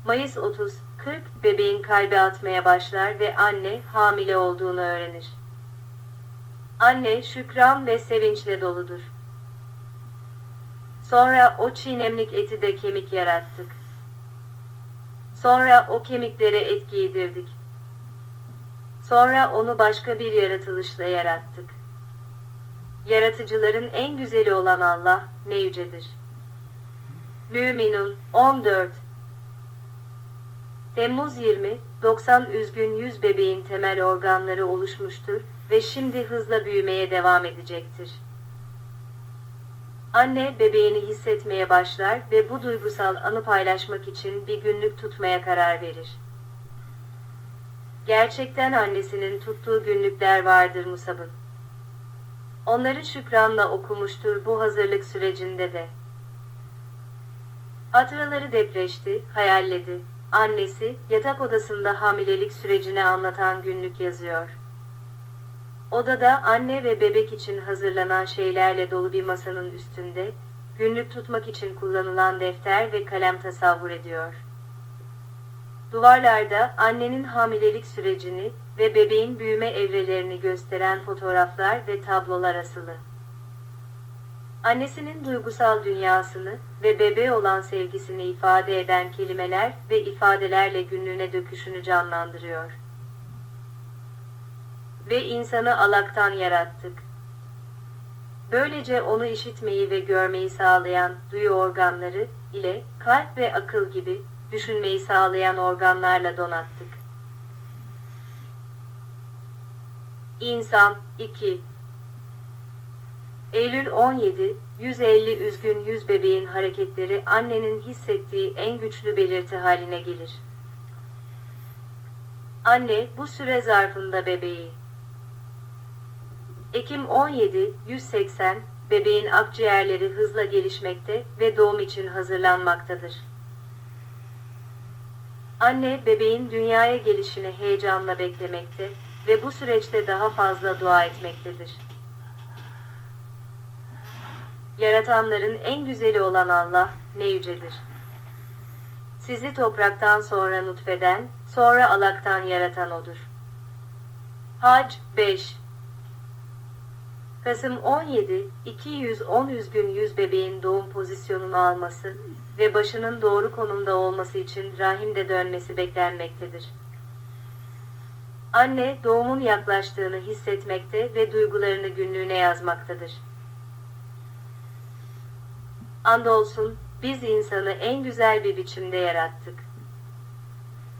[SPEAKER 2] Mayıs 30, 40 bebeğin kalbi atmaya başlar ve anne hamile olduğunu öğrenir. Anne şükran ve sevinçle doludur. Sonra o çiğnemlik eti de kemik yarattık. Sonra o kemiklere et giydirdik. Sonra onu başka bir yaratılışla yarattık. Yaratıcıların en güzeli olan Allah ne yücedir. Müminun 14. Temmuz 20, 90 üzgün yüz bebeğin temel organları oluşmuştur ve şimdi hızla büyümeye devam edecektir. Anne bebeğini hissetmeye başlar ve bu duygusal anı paylaşmak için bir günlük tutmaya karar verir. Gerçekten annesinin tuttuğu günlükler vardır Musab'ın. Onları şükranla okumuştur bu hazırlık sürecinde de. Hatıraları depreşti, hayalledi. Annesi, yatak odasında hamilelik sürecini anlatan günlük yazıyor. Odada anne ve bebek için hazırlanan şeylerle dolu bir masanın üstünde, günlük tutmak için kullanılan defter ve kalem tasavvur ediyor. Duvarlarda annenin hamilelik sürecini ve bebeğin büyüme evrelerini gösteren fotoğraflar ve tablolar asılı. Annesinin duygusal dünyasını ve bebeğe olan sevgisini ifade eden kelimeler ve ifadelerle günlüğüne döküşünü canlandırıyor. Ve insanı alaktan yarattık. Böylece onu işitmeyi ve görmeyi sağlayan duyu organları ile kalp ve akıl gibi düşünmeyi sağlayan organlarla donattık. İnsan 2. Eylül 17, 150 üzgün yüz bebeğin hareketleri annenin hissettiği en güçlü belirti haline gelir. Anne bu süre zarfında bebeği. Ekim 17, 180, bebeğin akciğerleri hızla gelişmekte ve doğum için hazırlanmaktadır. Anne bebeğin dünyaya gelişini heyecanla beklemekte ve bu süreçte daha fazla dua etmektedir. Yaratanların en güzeli olan Allah ne yücedir. Sizi topraktan sonra nutfeden, sonra alaktan yaratan O'dur. Hac 5. Kasım 17, 210 üzgün yüz bebeğin doğum pozisyonunu alması ve başının doğru konumda olması için rahimde dönmesi beklenmektedir. Anne doğumun yaklaştığını hissetmekte ve duygularını günlüğüne yazmaktadır. Andolsun biz insanı en güzel bir biçimde yarattık.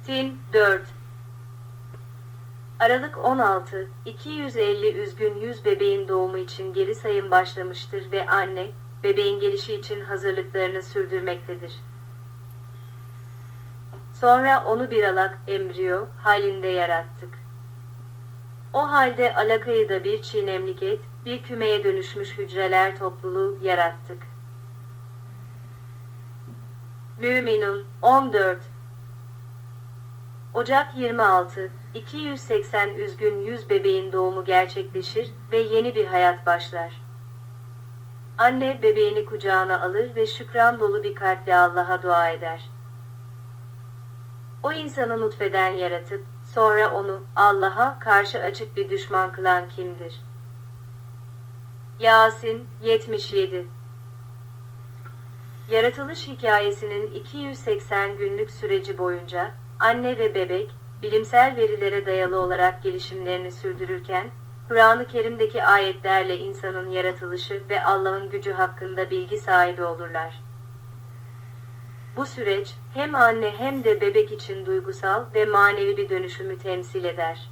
[SPEAKER 2] Tin 4. Aralık 16, 250 üzgün 100 bebeğin doğumu için geri sayım başlamıştır ve anne, bebeğin gelişi için hazırlıklarını sürdürmektedir. Sonra onu bir alak, embriyo, halinde yarattık. O halde alakayı da bir çiğnemlik et, bir kümeye dönüşmüş hücreler topluluğu yarattık. Müminun 14 Ocak 26, 280 üzgün 100 bebeğin doğumu gerçekleşir ve yeni bir hayat başlar. Anne bebeğini kucağına alır ve şükran dolu bir kalple Allah'a dua eder. O insanı nutfeden yaratıp, sonra onu Allah'a karşı açık bir düşman kılan kimdir? Yasin 77 Yaratılış hikayesinin 280 günlük süreci boyunca, anne ve bebek, bilimsel verilere dayalı olarak gelişimlerini sürdürürken, Kur'an-ı Kerim'deki ayetlerle insanın yaratılışı ve Allah'ın gücü hakkında bilgi sahibi olurlar. Bu süreç, hem anne hem de bebek için duygusal ve manevi bir dönüşümü temsil eder.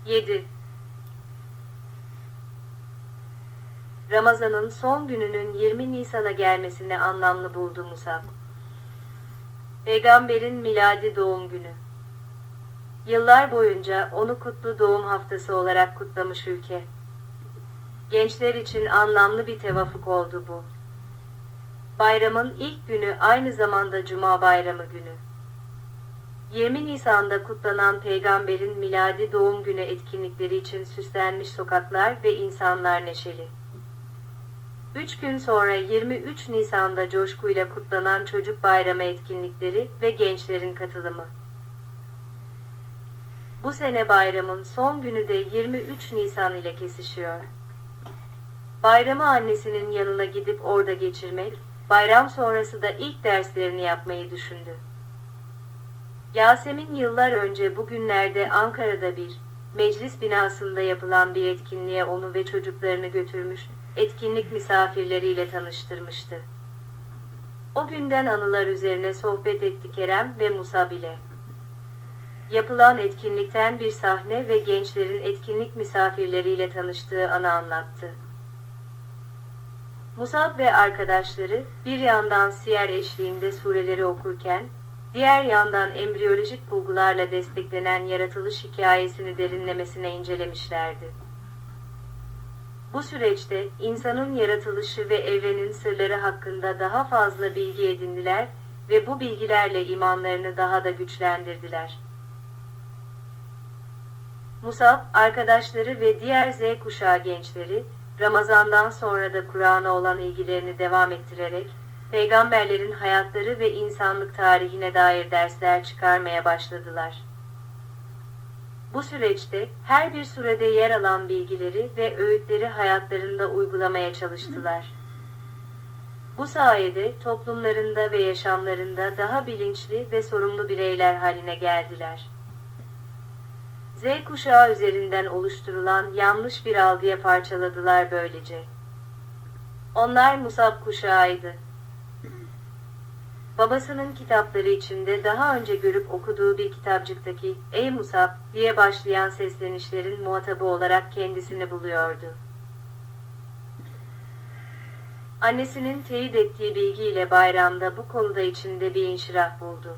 [SPEAKER 2] 7. Ramazan'ın son gününün 20 Nisan'a gelmesini anlamlı buldu Musab. Peygamberin miladi doğum günü. Yıllar boyunca onu kutlu doğum haftası olarak kutlamış ülke. Gençler için anlamlı bir tevafuk oldu bu. Bayramın ilk günü aynı zamanda Cuma Bayramı günü. 20 Nisan'da kutlanan Peygamberin miladi doğum günü etkinlikleri için süslenmiş sokaklar ve insanlar neşeli. 3 gün sonra 23 Nisan'da coşkuyla kutlanan Çocuk Bayramı etkinlikleri ve gençlerin katılımı. Bu sene bayramın son günü de 23 Nisan ile kesişiyor. Bayramı annesinin yanına gidip orada geçirmek, bayram sonrası da ilk derslerini yapmayı düşündü. Yasemin yıllar önce bugünlerde Ankara'da bir meclis binasında yapılan bir etkinliğe onu ve çocuklarını götürmüş, etkinlik misafirleriyle tanıştırmıştı. O günden anılar üzerine sohbet etti Kerem ve Musab ile. Yapılan etkinlikten bir sahne ve gençlerin etkinlik misafirleriyle tanıştığı anı anlattı. Musab ve arkadaşları bir yandan siyer eşliğinde sureleri okurken, diğer yandan embriyolojik bulgularla desteklenen yaratılış hikayesini derinlemesine incelemişlerdi. Bu süreçte insanın yaratılışı ve evrenin sırları hakkında daha fazla bilgi edindiler ve bu bilgilerle imanlarını daha da güçlendirdiler. Musab, arkadaşları ve diğer Z kuşağı gençleri, Ramazan'dan sonra da Kur'an'a olan ilgilerini devam ettirerek, peygamberlerin hayatları ve insanlık tarihine dair dersler çıkarmaya başladılar. Bu süreçte her bir surede yer alan bilgileri ve öğütleri hayatlarında uygulamaya çalıştılar. Bu sayede toplumlarında ve yaşamlarında daha bilinçli ve sorumlu bireyler haline geldiler. Z kuşağı üzerinden oluşturulan yanlış bir algıya parçaladılar böylece. Onlar Musab kuşağıydı. Babasının kitapları içinde daha önce görüp okuduğu bir kitapçıktaki "Ey Musab" diye başlayan seslenişlerin muhatabı olarak kendisini buluyordu. Annesinin teyit ettiği bilgiyle bayramda bu konuda içinde bir inşirah buldu.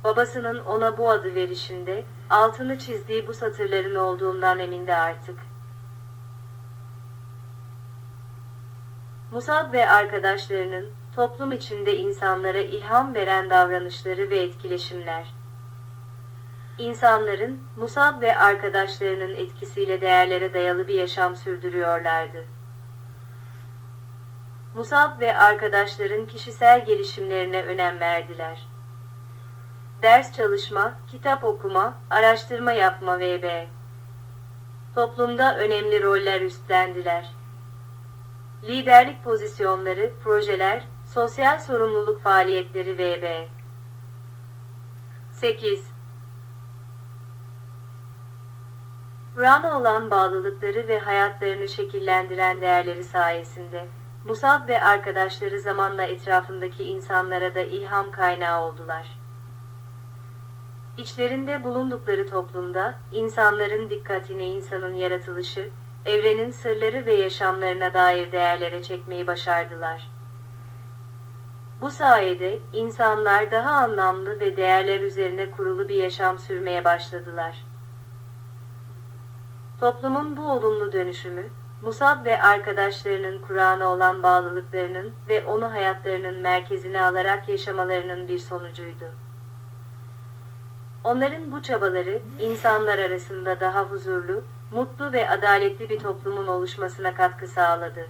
[SPEAKER 2] Babasının ona bu adı verişinde, altını çizdiği bu satırların olduğundan emindi artık. Musab ve arkadaşlarının, toplum içinde insanlara ilham veren davranışları ve etkileşimler. İnsanların, Musab ve arkadaşlarının etkisiyle değerlere dayalı bir yaşam sürdürüyorlardı. Musab ve arkadaşların kişisel gelişimlerine önem verdiler. Ders çalışma, kitap okuma, araştırma yapma vb. Toplumda önemli roller üstlendiler. Liderlik pozisyonları, projeler, sosyal sorumluluk faaliyetleri vb. 8. Kur'an'a olan bağlılıkları ve hayatlarını şekillendiren değerleri sayesinde, Musab ve arkadaşları zamanla etrafındaki insanlara da ilham kaynağı oldular. İçlerinde bulundukları toplumda insanların dikkatini insanın yaratılışı, evrenin sırları ve yaşamlarına dair değerlere çekmeyi başardılar. Bu sayede insanlar daha anlamlı ve değerler üzerine kurulu bir yaşam sürmeye başladılar. Toplumun bu olumlu dönüşümü, Musab ve arkadaşlarının Kur'an'a olan bağlılıklarının ve onu hayatlarının merkezine alarak yaşamalarının bir sonucuydu. Onların bu çabaları, insanlar arasında daha huzurlu, mutlu ve adaletli bir toplumun oluşmasına katkı sağladı.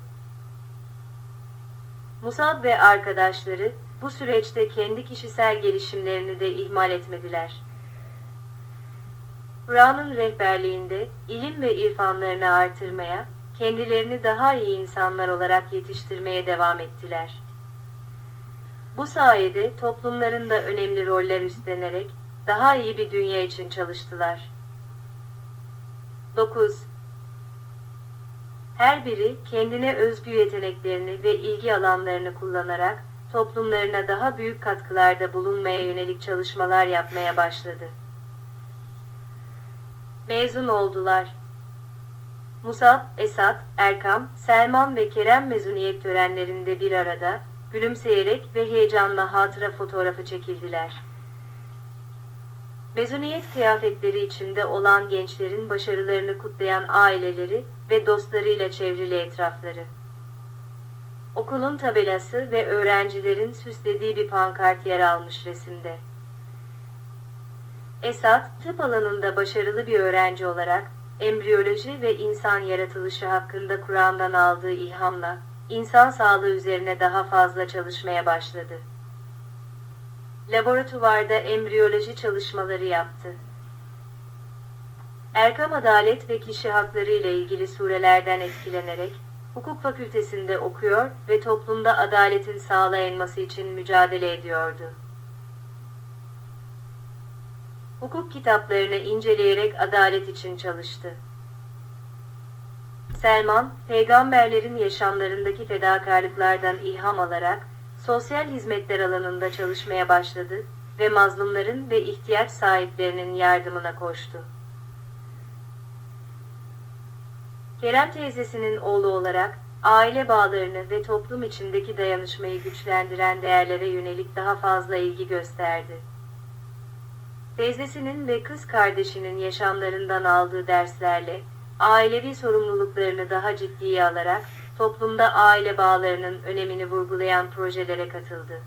[SPEAKER 2] Musab ve arkadaşları, bu süreçte kendi kişisel gelişimlerini de ihmal etmediler. Kur'an'ın rehberliğinde ilim ve irfanlarını artırmaya, kendilerini daha iyi insanlar olarak yetiştirmeye devam ettiler. Bu sayede toplumlarında önemli roller üstlenerek, daha iyi bir dünya için çalıştılar. 9. Her biri kendine özgü yeteneklerini ve ilgi alanlarını kullanarak toplumlarına daha büyük katkılarda bulunmaya yönelik çalışmalar yapmaya başladı. Mezun oldular. Musab, Esad, Erkam, Selman ve Kerem mezuniyet törenlerinde bir arada, gülümseyerek ve heyecanla hatıra fotoğrafı çekildiler. Mezuniyet kıyafetleri içinde olan gençlerin başarılarını kutlayan aileleri ve dostlarıyla çevrili etrafları. Okulun tabelası ve öğrencilerin süslediği bir pankart yer almış resimde. Esad, tıp alanında başarılı bir öğrenci olarak, embriyoloji ve insan yaratılışı hakkında Kur'an'dan aldığı ilhamla, insan sağlığı üzerine daha fazla çalışmaya başladı. Laboratuvarda embriyoloji çalışmaları yaptı. Erkam adalet ve kişi hakları ile ilgili surelerden etkilenerek, hukuk fakültesinde okuyor ve toplumda adaletin sağlanması için mücadele ediyordu. Hukuk kitaplarını inceleyerek adalet için çalıştı. Selman, peygamberlerin yaşamlarındaki fedakarlıklardan ilham alarak, sosyal hizmetler alanında çalışmaya başladı ve mazlumların ve ihtiyaç sahiplerinin yardımına koştu. Kerem teyzesinin oğlu olarak, aile bağlarını ve toplum içindeki dayanışmayı güçlendiren değerlere yönelik daha fazla ilgi gösterdi. Teyzesinin ve kız kardeşinin yaşamlarından aldığı derslerle, ailevi sorumluluklarını daha ciddiye alarak, toplumda aile bağlarının önemini vurgulayan projelere katıldı.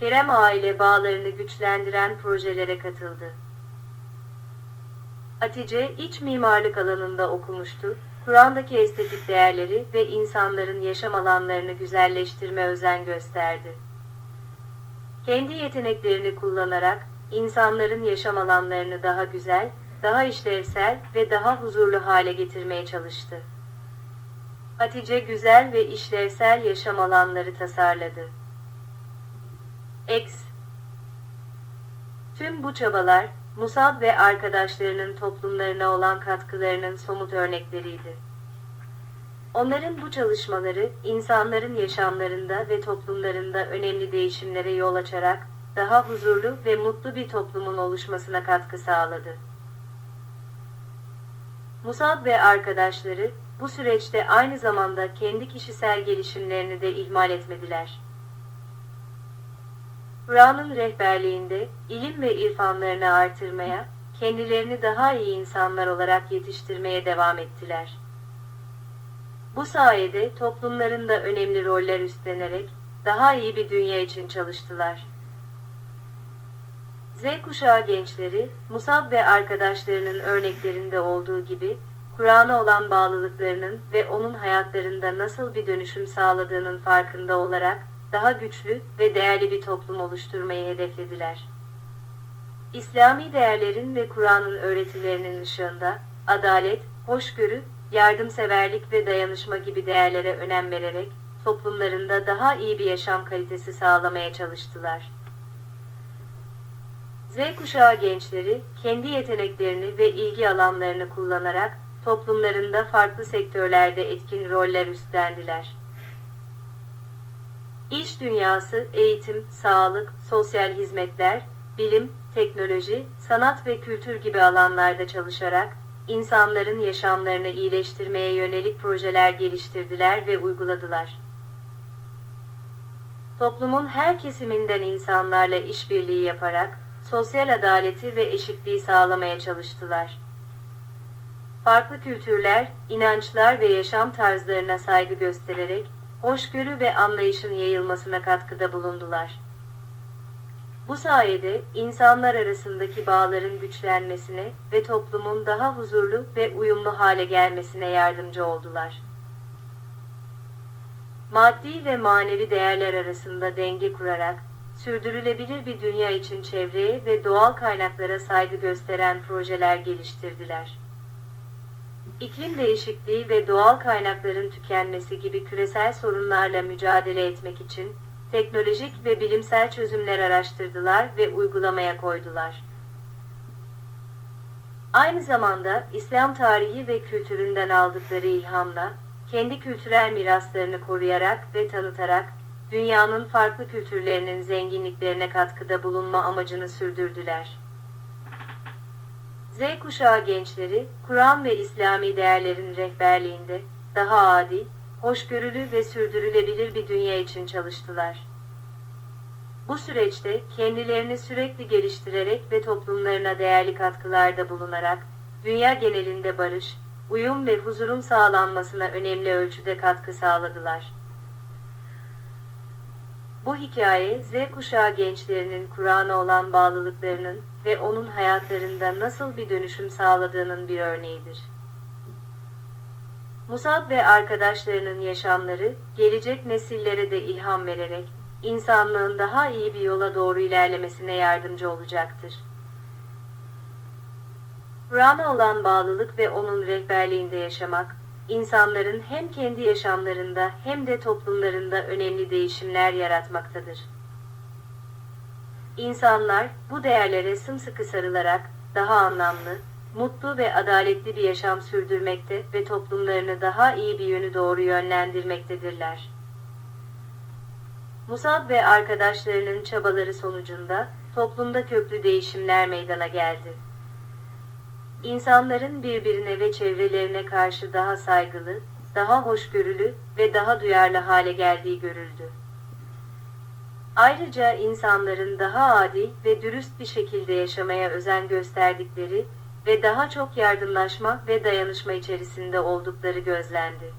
[SPEAKER 2] Kerem aile bağlarını güçlendiren projelere katıldı. Hatice, iç mimarlık alanında okumuştu, Kur'an'daki estetik değerleri ve insanların yaşam alanlarını güzelleştirme özen gösterdi. Kendi yeteneklerini kullanarak, insanların yaşam alanlarını daha güzel, daha işlevsel ve daha huzurlu hale getirmeye çalıştı. Hatice güzel ve işlevsel yaşam alanları tasarladı. Tüm bu çabalar, Musab ve arkadaşlarının toplumlarına olan katkılarının somut örnekleriydi. Onların bu çalışmaları, insanların yaşamlarında ve toplumlarında önemli değişimlere yol açarak, daha huzurlu ve mutlu bir toplumun oluşmasına katkı sağladı. Musab ve arkadaşları, bu süreçte aynı zamanda kendi kişisel gelişimlerini de ihmal etmediler. Kur'an'ın rehberliğinde ilim ve irfanlarını artırmaya, kendilerini daha iyi insanlar olarak yetiştirmeye devam ettiler. Bu sayede toplumlarında önemli roller üstlenerek daha iyi bir dünya için çalıştılar. Z kuşağı gençleri, Musab ve arkadaşlarının örneklerinde olduğu gibi, Kur'an'a olan bağlılıklarının ve onun hayatlarında nasıl bir dönüşüm sağladığının farkında olarak, daha güçlü ve değerli bir toplum oluşturmayı hedeflediler. İslami değerlerin ve Kur'an'ın öğretilerinin ışığında, adalet, hoşgörü, yardımseverlik ve dayanışma gibi değerlere önem vererek, toplumlarında daha iyi bir yaşam kalitesi sağlamaya çalıştılar. Z kuşağı gençleri, kendi yeteneklerini ve ilgi alanlarını kullanarak, toplumlarında farklı sektörlerde etkin roller üstlendiler. İş dünyası, eğitim, sağlık, sosyal hizmetler, bilim, teknoloji, sanat ve kültür gibi alanlarda çalışarak, insanların yaşamlarını iyileştirmeye yönelik projeler geliştirdiler ve uyguladılar. Toplumun her kesiminden insanlarla işbirliği yaparak, sosyal adaleti ve eşitliği sağlamaya çalıştılar. Farklı kültürler, inançlar ve yaşam tarzlarına saygı göstererek, hoşgörü ve anlayışın yayılmasına katkıda bulundular. Bu sayede insanlar arasındaki bağların güçlenmesine ve toplumun daha huzurlu ve uyumlu hale gelmesine yardımcı oldular. Maddi ve manevi değerler arasında denge kurarak, sürdürülebilir bir dünya için çevreye ve doğal kaynaklara saygı gösteren projeler geliştirdiler. İklim değişikliği ve doğal kaynakların tükenmesi gibi küresel sorunlarla mücadele etmek için teknolojik ve bilimsel çözümler araştırdılar ve uygulamaya koydular. Aynı zamanda İslam tarihi ve kültüründen aldıkları ilhamla, kendi kültürel miraslarını koruyarak ve tanıtarak, dünyanın farklı kültürlerinin zenginliklerine katkıda bulunma amacını sürdürdüler. Z kuşağı gençleri, Kur'an ve İslami değerlerin rehberliğinde, daha adil, hoşgörülü ve sürdürülebilir bir dünya için çalıştılar. Bu süreçte kendilerini sürekli geliştirerek ve toplumlarına değerli katkılarda bulunarak, dünya genelinde barış, uyum ve huzurun sağlanmasına önemli ölçüde katkı sağladılar. Bu hikaye, Z kuşağı gençlerinin Kur'an'a olan bağlılıklarının ve onun hayatlarında nasıl bir dönüşüm sağladığının bir örneğidir. Musab ve arkadaşlarının yaşamları, gelecek nesillere de ilham vererek, insanlığın daha iyi bir yola doğru ilerlemesine yardımcı olacaktır. Kur'an'a olan bağlılık ve onun rehberliğinde yaşamak, insanların hem kendi yaşamlarında hem de toplumlarında önemli değişimler yaratmaktadır. İnsanlar, bu değerlere sımsıkı sarılarak, daha anlamlı, mutlu ve adaletli bir yaşam sürdürmekte ve toplumlarını daha iyi bir yönü doğru yönlendirmektedirler. Musab ve arkadaşlarının çabaları sonucunda, toplumda köklü değişimler meydana geldi. İnsanların birbirine ve çevrelerine karşı daha saygılı, daha hoşgörülü ve daha duyarlı hale geldiği görüldü. Ayrıca insanların daha adil ve dürüst bir şekilde yaşamaya özen gösterdikleri ve daha çok yardımlaşma ve dayanışma içerisinde oldukları gözlendi.